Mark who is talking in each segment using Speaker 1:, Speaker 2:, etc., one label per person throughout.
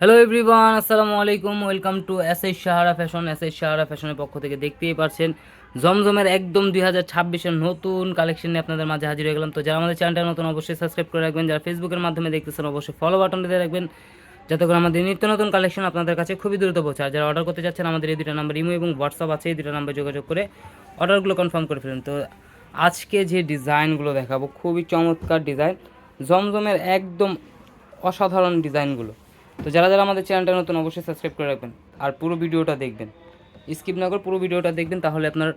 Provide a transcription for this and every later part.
Speaker 1: Hello everyone, আসসালামু আলাইকুম। Welcome to SS Sahara fashion. SS Sahara ফ্যাশনের পক্ষ থেকে দেখতেই পারছেন জমজমের একদম 2026-এর নতুন কালেকশন নিয়ে আপনাদের মাঝে হাজির হয়ে গেলাম। তো যারা আমাদের চ্যানেলটা নতুন অবশ্যই সাবস্ক্রাইব করে রাখবেন, যারা ফেসবুকের মাধ্যমে দেখতেছেন অবশ্যই ফলো বাটনটা দিয়ে রাখবেন, যাতে করে আমাদের নিত্য নতুন কালেকশন আপনাদের কাছে খুবই দ্রুত পৌঁছে। আর যারা অর্ডার করতে যাচ্ছেন আমাদের এই দুটো নাম্বার ইমো এবং হোয়াটসঅ্যাপ আছে, এই দুটো নাম্বার যোগাযোগ করে অর্ডারগুলো কনফার্ম করে ফেলুন। তো আজকে যে ডিজাইনগুলো দেখাবো খুবই চমৎকার ডিজাইন, জমজমের একদম অসাধারণ ডিজাইনগুলো। তো যারা যারা আমাদের চ্যানেলটা নতুন অবশ্যই সাবস্ক্রাইব করে রাখবেন আর পুরো ভিডিওটা দেখবেন, স্কিপ না করে পুরো ভিডিওটা দেখবেন, তাহলে আপনার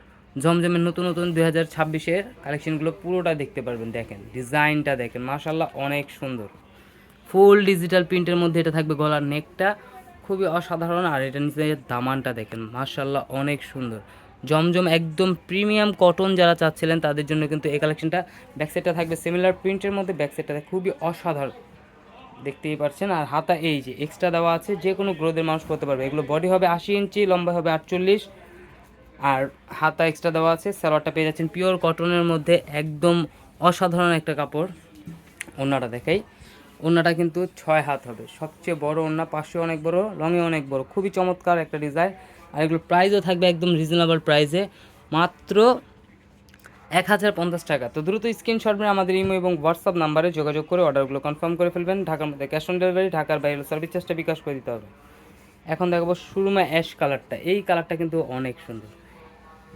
Speaker 1: জমজমের নতুন নতুন 2026-এর কালেকশনগুলো পুরোটা দেখতে পারবেন। দেখেন ডিজাইনটা, দেখেন মাশাল্লাহ অনেক সুন্দর। ফুল ডিজিটাল প্রিন্টের মধ্যে এটা থাকবে, গলার নেকটা খুবই অসাধারণ, আর এটা নিচে দামানটা দেখেন মাশাল্লাহ অনেক সুন্দর। জমজম একদম প্রিমিয়াম কটন যারা চাচ্ছিলেন তাদের জন্য কিন্তু এই কালেকশনটা। ব্যাকসাইডটা থাকবে সিমিলার প্রিন্টের মধ্যে, ব্যাকসাইডটা খুবই অসাধারণ দেখতেই পাচ্ছেন। আর হাতা এই যে এক্সট্রা দেওয়া আছে, যে কোনো গ্রোদের মানুষ করতে পারবে। এগুলো বডি হবে 80 ইঞ্চি, লম্বা হবে 48, আর হাতা এক্সট্রা দেওয়া আছে। সালোয়ারটা পেয়ে যাচ্ছেন পিওর কটনের মধ্যে, একদম অসাধারণ একটা কাপড়। ওড়নাটা দেখাই, ওড়নাটা কিন্তু 6 হাত হবে, সবচেয়ে বড় ওড়না, পাশে অনেক বড়, লংয়ে অনেক বড়, খুবই চমৎকার একটা ডিজাইন। আর এগুলো প্রাইসও থাকবে একদম রিজনেবল প্রাইসে, মাত্র 1050 টাকা। তো দ্রুত স্ক্রিনশট নিয়ে আমাদের ইমো এবং হোয়াটসঅ্যাপ নাম্বারে যোগাযোগ করে অর্ডারগুলো কনফার্ম করে ফেলবেন। ঢাকার মধ্যে ক্যাশ অন ডেলিভারি, ঢাকার বাইরে সার্ভিস চার্জটা বিকাশ করে দিতে হবে। এখন দেখাবো সুরমা অ্যাশ কালারটা। এই কালারটা কিন্তু অনেক সুন্দর,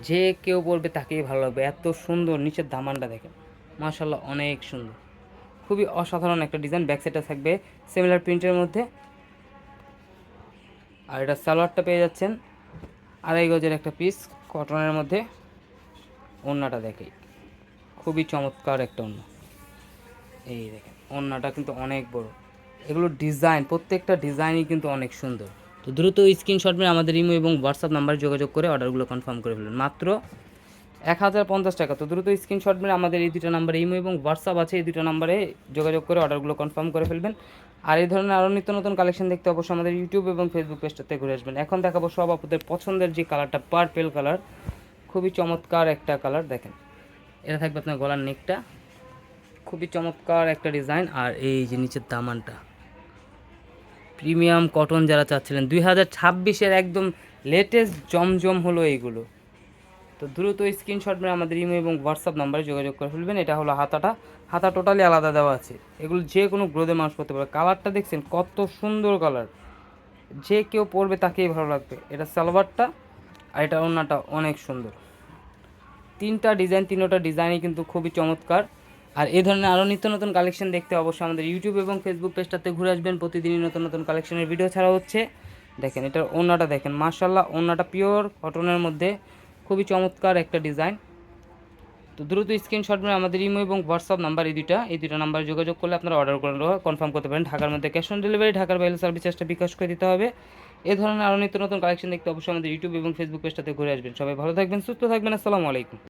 Speaker 1: যে কেউ পরবে তাকেই ভালো লাগবে, এত সুন্দর। নিচের দামানটা দেখেন মাশাল্লাহ অনেক সুন্দর, খুবই অসাধারণ একটা ডিজাইন। ব্যাক সাইডটা থাকবে সিমিলার প্রিন্টের মধ্যে, আর এটা সালোয়ারটা পেয়ে যাচ্ছেন 2.5 গজের একটা পিস কটনের মধ্যে। ওড়নাটা দেখেই খুবই চমৎকার একটা ওড়না, এই দেখেন ওড়নাটা কিন্তু অনেক বড়। এগুলো ডিজাইন, প্রত্যেকটা ডিজাইনই কিন্তু অনেক সুন্দর। তো দ্রুত স্ক্রিনশট নিয়ে আমাদের ইমো এবং হোয়াটসঅ্যাপ নাম্বারে যোগাযোগ করে অর্ডারগুলো কনফার্ম করে ফেলুন, মাত্র 1050 টাকা। তো দ্রুত স্ক্রিনশট নিয়ে আমাদের এই দুটো নাম্বারে ইমো এবং হোয়াটসঅ্যাপ আছে, এই দুটো নাম্বারে যোগাযোগ করে অর্ডারগুলো কনফার্ম করে ফেলবেন। আর এই ধরনের আরও নিত্য নতুন কালেকশন দেখতে অবশ্যই আমাদের ইউটিউব এবং ফেসবুক পেজটাতে ঘুরে আসবেন। এখন দেখাবো সব আপনাদের পছন্দের যে কালারটা, পার্পেল কালার, খুবই চমৎকার একটা কালার। দেখেন এটা থাকবে আপনার গলার নেকটা, খুবই চমৎকার একটা ডিজাইন। আর এই যে নিচের দামানটা, প্রিমিয়াম কটন যারা চাচ্ছিলেন 2026-এর একদম লেটেস্ট জমজম হলো এইগুলো। তো দ্রুত স্ক্রিনশট মেরে আমাদের ইমো এবং হোয়াটসঅ্যাপ নাম্বারে যোগাযোগ করে ফেলবেন। এটা হলো হাতাটা, হাতা টোটালি আলাদা দেওয়া আছে। এগুলো যে কোনো গ্রোদে মানুষ করতে পারবে। কালারটা দেখছেন কত সুন্দর কালার, যে কেউ পরবে তাকেই ভালো লাগবে। এটা সালোয়ারটা, আর এটা ওড়নাটা অনেক সুন্দর। তিনটা ডিজাইন, তিনোটা ডিজাইনই কিন্তু খুবই চমৎকার। আর এই ধরনের আরও নিত্য নতুন কালেকশন দেখতে অবশ্যই আমাদের ইউটিউব এবং ফেসবুক পেজটাতে ঘুরে আসবেন। প্রতিদিনই নতুন নতুন কালেকশনের ভিডিও ছাড়া হচ্ছে। দেখেন এটার ওড়নাটা দেখেন মাশাল্লাহ, ওড়নাটা পিওর কটনের মধ্যে, খুবই চমৎকার একটা ডিজাইন। তো দ্রুত স্ক্রিনশট নিয়ে আমাদের ইমো এবং হোয়াটসঅ্যাপ নাম্বার এই দুটো নাম্বারে যোগাযোগ করলে আপনারা অর্ডার করে কনফার্ম করতে পারেন। ঢাকার মধ্যে ক্যাশ অন ডেলিভারি, ঢাকার বাইরে সার্ভিস চার্জটা বিকাশ করে দিতে হবে। এই ধরনের আরও নিত্য নতুন কালেকশন দেখতে অবশ্যই আমাদের ইউটিউব এবং ফেসবুক পেজটাতে ঘুরে আসবেন। সবাই ভালো থাকবেন, সুস্থ থাকবেন। আসসালামু আলাইকুম।